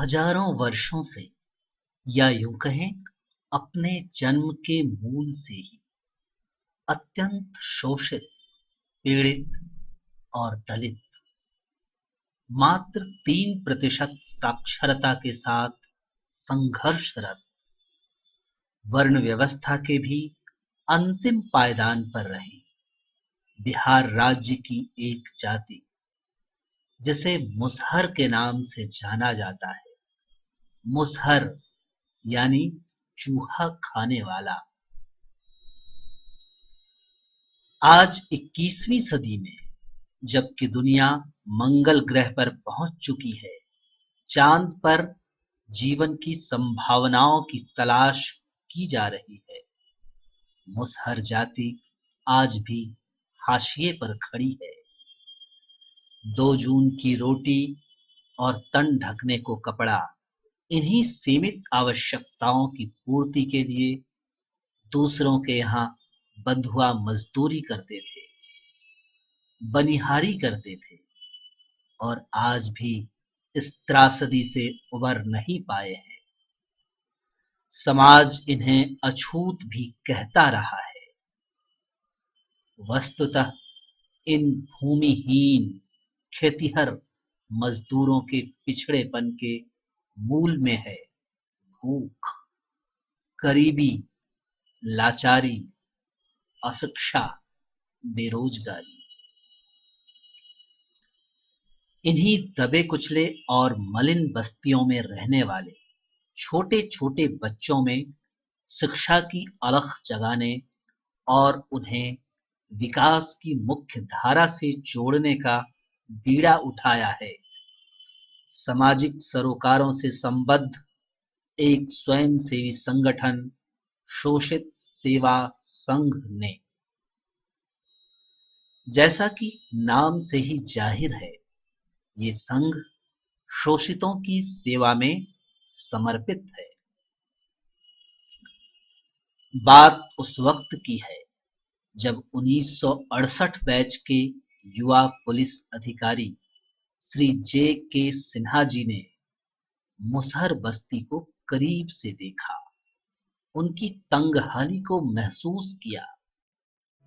हजारों वर्षों से, या यूं कहें अपने जन्म के मूल से ही अत्यंत शोषित, पीड़ित और दलित, मात्र 3% साक्षरता के साथ संघर्षरत, वर्ण व्यवस्था के भी अंतिम पायदान पर रही बिहार राज्य की एक जाति, जिसे मुसहर के नाम से जाना जाता है। मुसहर यानी चूहा खाने वाला। आज 21वीं सदी में, जबकि दुनिया मंगल ग्रह पर पहुंच चुकी है, चांद पर जीवन की संभावनाओं की तलाश की जा रही है, मुसहर जाति आज भी हाशिए पर खड़ी है। 2 जून की रोटी और तन ढकने को कपड़ा, इन्हीं सीमित आवश्यकताओं की पूर्ति के लिए दूसरों के यहाँ बंधुआ मजदूरी करते थे, बनिहारी करते थे, और आज भी इस त्रासदी से उबर नहीं पाए हैं। समाज इन्हें अछूत भी कहता रहा है। वस्तुतः इन भूमिहीन खेतिहर मजदूरों के पिछड़ेपन के मूल में है भूख, गरीबी, लाचारी, अशिक्षा, बेरोजगारी। इन्हीं दबे कुचले और मलिन बस्तियों में रहने वाले छोटे छोटे बच्चों में शिक्षा की अलख जगाने और उन्हें विकास की मुख्य धारा से जोड़ने का बीड़ा उठाया है सामाजिक सरोकारों से संबद्ध एक स्वयंसेवी संगठन शोषित सेवा संघ ने। जैसा कि नाम से ही जाहिर है, ये संघ शोषितों की सेवा में समर्पित है। बात उस वक्त की है जब 1968 बैच के युवा पुलिस अधिकारी श्री जे के सिन्हा जी ने मुसहर बस्ती को करीब से देखा, उनकी तंगहाली को महसूस किया।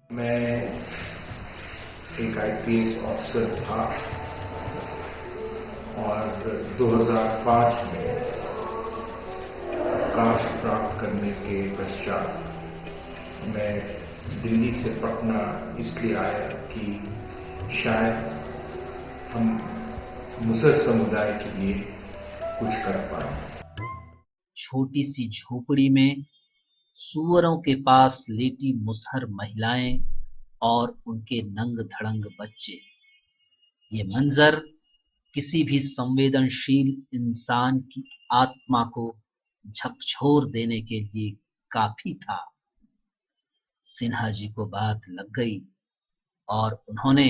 मैं एक आईपीएस ऑफिसर था और 2005 में अवकाश प्राप्त करने के पश्चात मैं दिल्ली से पटना इसलिए आया कि शायद हम मुसहर समुदाय के लिए कुछ कर पाए। छोटी सी झोपड़ी में सूअरों के पास लेटी मुसहर महिलाएं और उनके नंग धड़ंग बच्चे, ये मंजर किसी भी संवेदनशील इंसान की आत्मा को झकझोर देने के लिए काफी था। सिन्हा जी को बात लग गई और उन्होंने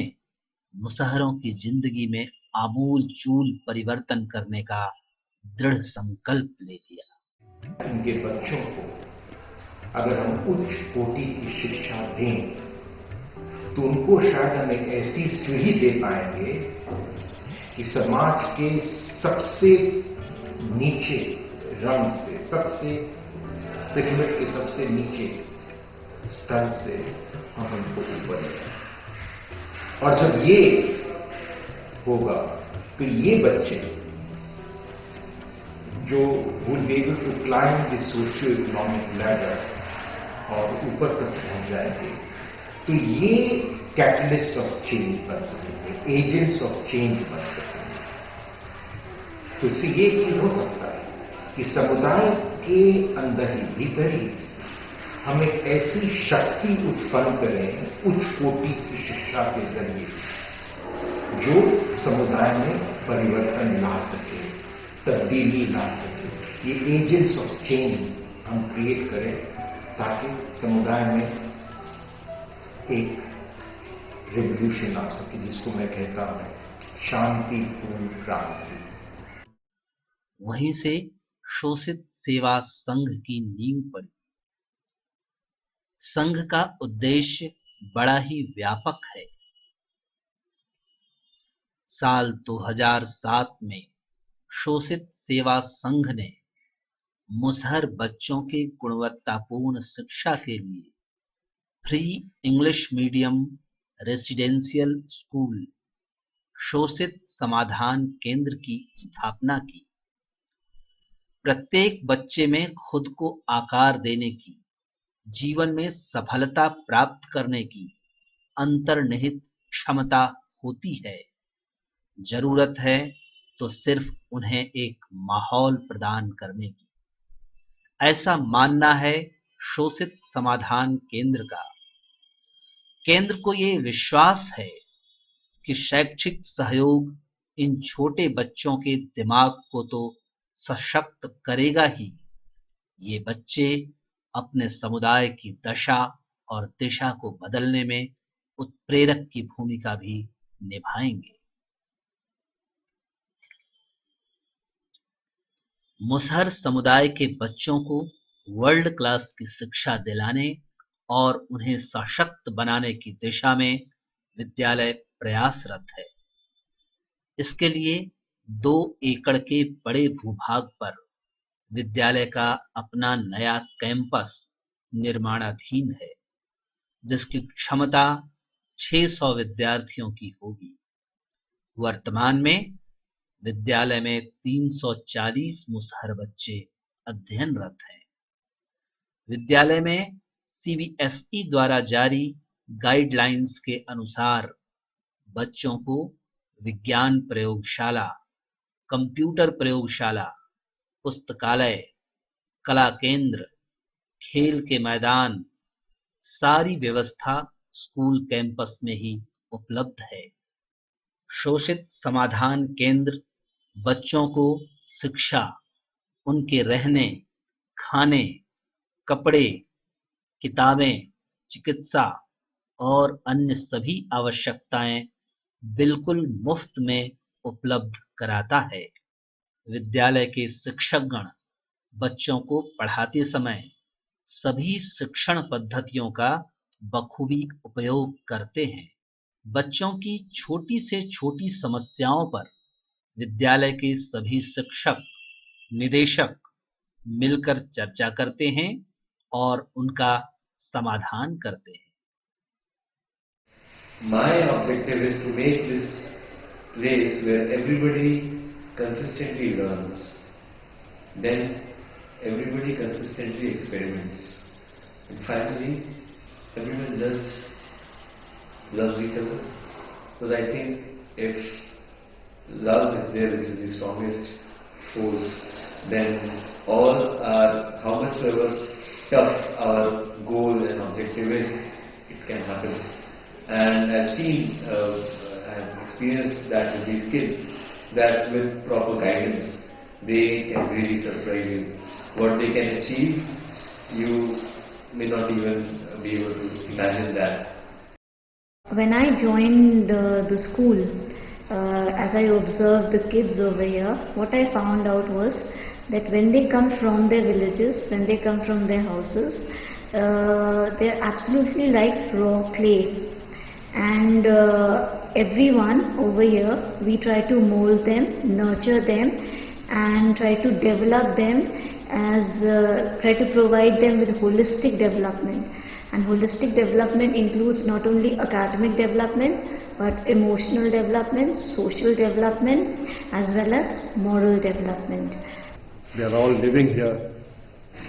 मुसहरों की जिंदगी में आमूल चूल परिवर्तन करने का दृढ़ संकल्प ले लिया। उनके बच्चों को अगर हम उच्च कोटि की शिक्षा दें तो उनको शायद हम एक ऐसी सीढ़ी दे पाएंगे कि समाज के सबसे नीचे रंग से, सबसे पिरामिड के सबसे नीचे स्तर से हम उनको ऊपर ले। और जब ये होगा तो ये बच्चे जो will be able to climb the socio-economic ladder और ऊपर तक पहुंच जाएंगे, तो ये कैटलिस्ट ऑफ चेंज बन सकेंगे, एजेंट्स ऑफ चेंज बन सकेंगे। तो इससे ये चीज हो सकता है कि समुदाय के अंदर ही, भीतर ही हम एक ऐसी शक्ति उत्पन्न करें उच्च कोटि की शिक्षा के जरिए जो समुदाय में परिवर्तन ला सके, तब्दीली ला सके। ये एजेंट्स ऑफ चेंज हम क्रिएट करें ताकि समुदाय में एक रिवॉल्यूशन आ सके, जिसको मैं कहता हूं शांतिपूर्ण क्रांति। वहीं से शोषित सेवा संघ की नींव पड़ी। संघ का उद्देश्य बड़ा ही व्यापक है। साल 2007 में शोषित सेवा संघ ने मुसहर बच्चों के गुणवत्तापूर्ण शिक्षा के लिए free English medium residential school शोषित समाधान केंद्र की स्थापना की। प्रत्येक बच्चे में खुद को आकार देने की, जीवन में सफलता प्राप्त करने की अंतर्निहित क्षमता होती है। जरूरत है तो सिर्फ उन्हें एक माहौल प्रदान करने की। ऐसा मानना है शोषित समाधान केंद्र का। केंद्र को ये विश्वास है कि शैक्षिक सहयोग इन छोटे बच्चों के दिमाग को तो सशक्त करेगा ही, ये बच्चे अपने समुदाय की दशा और दिशा को बदलने में उत्प्रेरक की भूमिका भी निभाएंगे। मुसहर समुदाय के बच्चों को वर्ल्ड क्लास की शिक्षा दिलाने और उन्हें सशक्त बनाने की दिशा में विद्यालय प्रयासरत है। इसके लिए 2 एकड़ के बड़े भूभाग पर विद्यालय का अपना नया कैंपस निर्माणाधीन है, जिसकी क्षमता 600 विद्यार्थियों की होगी। वर्तमान में विद्यालय में 340 मुसहर बच्चे अध्ययनरत हैं। विद्यालय में सीबीएसई द्वारा जारी गाइडलाइंस के अनुसार बच्चों को विज्ञान प्रयोगशाला, कंप्यूटर प्रयोगशाला, पुस्तकालय, कला केंद्र, खेल के मैदान, सारी व्यवस्था स्कूल कैंपस में ही उपलब्ध है। शोषित समाधान केंद्र बच्चों को शिक्षा, उनके रहने, खाने, कपड़े, किताबें, चिकित्सा और अन्य सभी आवश्यकताएं बिल्कुल मुफ्त में उपलब्ध कराता है। विद्यालय के शिक्षकगण बच्चों को पढ़ाते समय सभी शिक्षण पद्धतियों का बखूबी उपयोग करते हैं। बच्चों की छोटी से छोटी समस्याओं पर विद्यालय के सभी शिक्षक, निदेशक मिलकर चर्चा करते हैं और उनका समाधान करते हैं। My objective is to make this place where everybody consistently learns, then everybody consistently experiments, and finally everyone just loves each other. Because I think if love is there, which is the strongest force, then all our, how much ever tough our goal and objective is, it can happen. And I've seen, I've experienced that with these kids, that with proper guidance, they can really surprise you. What they can achieve, you may not even be able to imagine that. When I joined the school, as I observed the kids over here, what I found out was that when they come from their villages, when they come from their houses, they're absolutely like raw clay. And everyone over here, we try to mold them, nurture them, and try to develop them try to provide them with holistic development. And holistic development includes not only academic development, but emotional development, social development, as well as moral development. They are all living here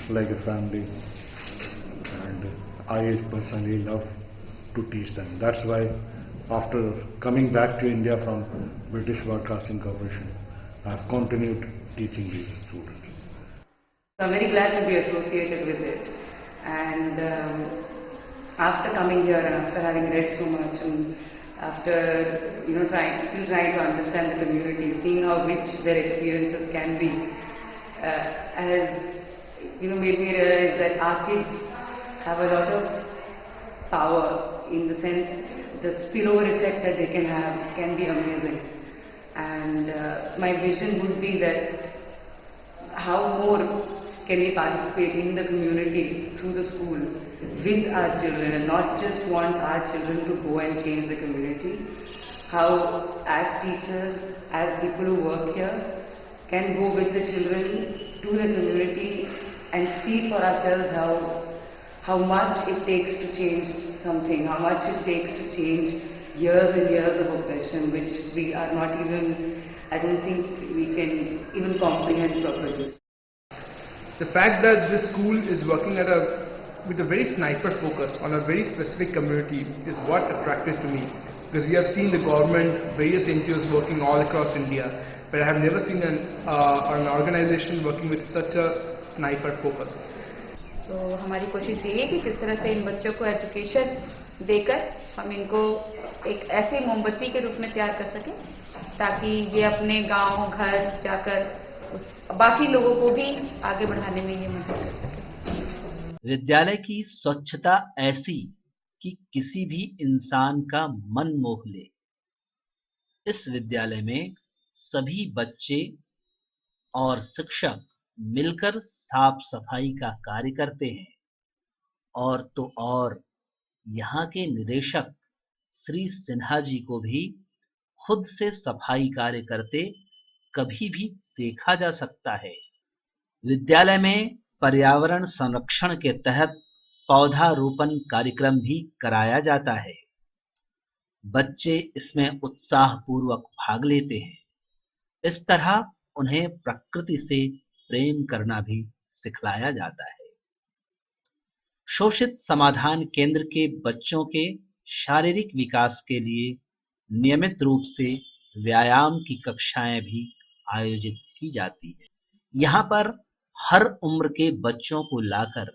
like a family, and I personally love to teach them. That's why after coming back to India from British Broadcasting Corporation, I have continued teaching these students. So I'm very glad to be associated with it, and after coming here and after having read so much and after still trying to understand the community, seeing how rich their experiences can be, has made me realize that our kids have a lot of power. In the sense, the spillover effect that they can have can be amazing. And my vision would be that how more can we participate in the community through the school with our children, and not just want our children to go and change the community. How as teachers, as people who work here, can go with the children to the community and see for ourselves how much it takes to change something, how much it takes to change years and years of oppression, which we are not even, I don't think we can even comprehend properly. The fact that this school is working with a very sniper focus on a very specific community is what attracted to me, because we have seen the government, various NGOs working all across India, but I have never seen an organization working with such a sniper focus. तो हमारी कोशिश ये है कि किस तरह से इन बच्चों को एजुकेशन देकर हम इनको एक ऐसे मोमबत्ती के रूप में तैयार कर सकें ताकि ये अपने गांव घर जाकर बाकी लोगों को भी आगे बढ़ाने में ये मदद कर सके। विद्यालय की स्वच्छता ऐसी कि किसी भी इंसान का मन मोह ले। इस विद्यालय में सभी बच्चे और शिक्षक मिलकर साफ सफाई का कार्य करते हैं और तो और यहाँ के निदेशक श्री सिन्हा जी को भी खुद से सफाई कार्य करते कभी भी देखा जा सकता है। विद्यालय में पर्यावरण संरक्षण के तहत पौधारोपण कार्यक्रम भी कराया जाता है। बच्चे इसमें उत्साहपूर्वक भाग लेते हैं। इस तरह उन्हें प्रकृति से प्रेम करना भी सिखलाया जाता है। शोषित समाधान केंद्र के बच्चों के शारीरिक विकास के लिए नियमित रूप से व्यायाम की कक्षाएं भी आयोजित की जाती है। यहाँ पर हर उम्र के बच्चों को लाकर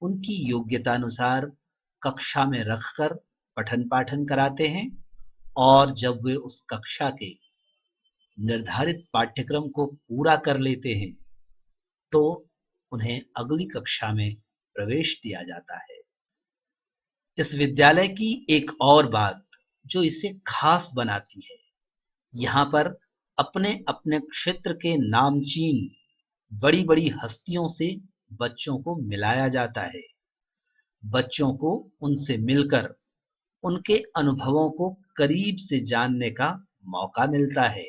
उनकी योग्यतानुसार कक्षा में रखकर पठन पाठन कराते हैं और जब वे उस कक्षा के निर्धारित पाठ्यक्रम को पूरा कर लेते हैं तो उन्हें अगली कक्षा में प्रवेश दिया जाता है। इस विद्यालय की एक और बात जो इसे खास बनाती है, यहाँ पर अपने अपने क्षेत्र के नामचीन बड़ी बड़ी हस्तियों से बच्चों को मिलाया जाता है। बच्चों को उनसे मिलकर उनके अनुभवों को करीब से जानने का मौका मिलता है।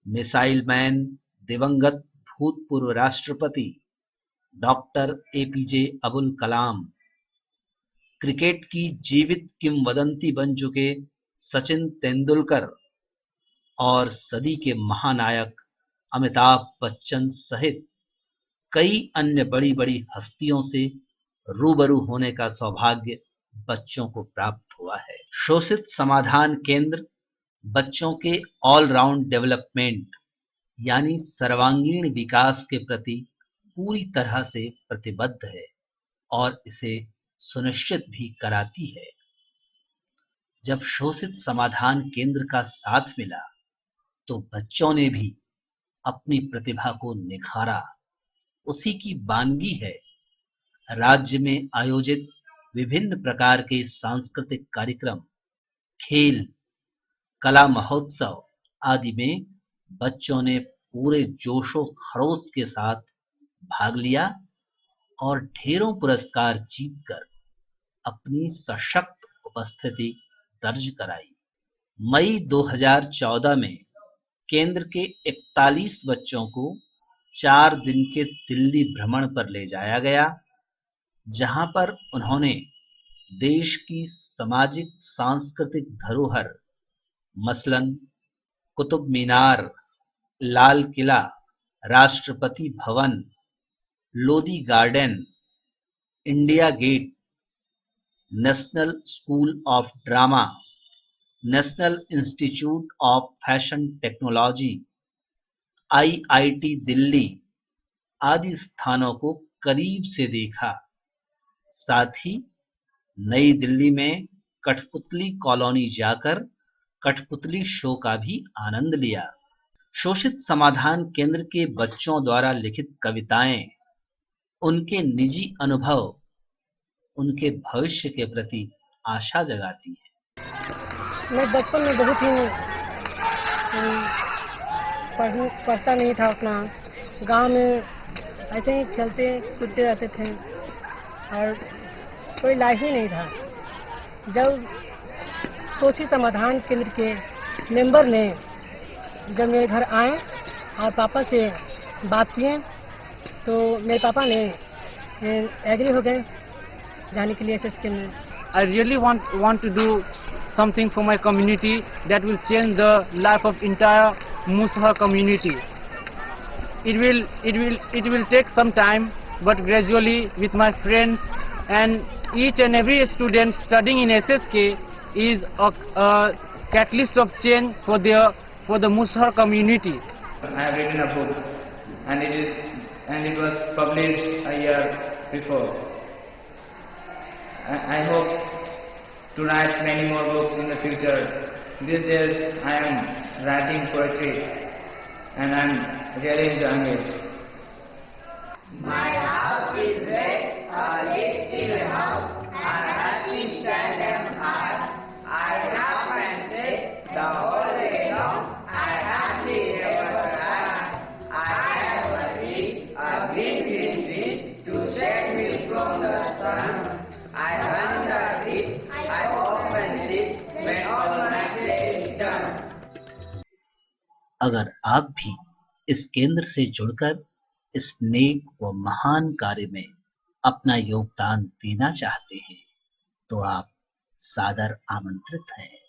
मिसाइल मैन दिवंगत भूतपूर्व राष्ट्रपति doctor APJ Abul Kalam, cricket की जीवित किंवदंती बन चुके सचिन तेंदुलकर और सदी के महानायक अमिताभ बच्चन सहित कई अन्य बड़ी बड़ी हस्तियों से रूबरू होने का सौभाग्य बच्चों को प्राप्त हुआ है। शोषित समाधान केंद्र बच्चों के ऑलराउंड डेवलपमेंट यानी सर्वांगीण विकास के प्रति पूरी तरह से प्रतिबद्ध है और इसे सुनिश्चित भी कराती है। जब शोषित समाधान केंद्र का साथ मिला तो बच्चों ने भी अपनी प्रतिभा को निखारा। उसी की बानगी है राज्य में आयोजित विभिन्न प्रकार के सांस्कृतिक कार्यक्रम, खेल, कला महोत्सव आदि में बच्चों ने पूरे जोशो खरोश के साथ भाग लिया और ढेरों पुरस्कार जीतकर अपनी सशक्त उपस्थिति दर्ज कराई। मई 2014 में केंद्र के 41 बच्चों को 4 दिन के दिल्ली भ्रमण पर ले जाया गया, जहां पर उन्होंने देश की सामाजिक सांस्कृतिक धरोहर मसलन कुतुब मीनार, लाल Qila, Rashtrapati Bhavan, Lodhi Garden, India Gate, National School of Drama, National Institute of Fashion Technology, IIT Delhi आदि स्थानों को करीब से देखा। साथ ही नई दिल्ली में कठपुतली कॉलोनी जाकर कठपुतली शो का भी आनंद लिया। शोषित समाधान केंद्र के बच्चों द्वारा लिखित कविताएं उनके निजी अनुभव उनके भविष्य के प्रति आशा जगाती है। मैं बचपन में बहुत ही पढ़ता नहीं था। अपना गांव में ऐसे ही खेलते कूदते रहते थे और कोई लाइफ ही नहीं था। जब शोषित समाधान केंद्र के मेंबर ने जब मेरे घर आए और पापा से बात किए तो मेरे पापा ने एग्री हो गए जाने के लिए एसएसके में। I really want to do something for my community that will change the life of entire Musahar community. It will take some time, but gradually with my friends and each and every student studying in SSK is a catalyst of change for the Musahar community. I have written a book and it was published a year before. I hope to write many more books in the future. These days I am writing poetry and I am really enjoying it. My house is red, a little house, and happy stand and hard. I laugh and say the whole day long, I hardly ever cry. I have a tree, a green tree, to save me from the sun. I wonder if I often sit when all my play is done. अगर आप भी इस केंद्र से जुड़कर इस नेक व महान कार्य में अपना योगदान देना चाहते हैं तो आप सादर आमंत्रित हैं।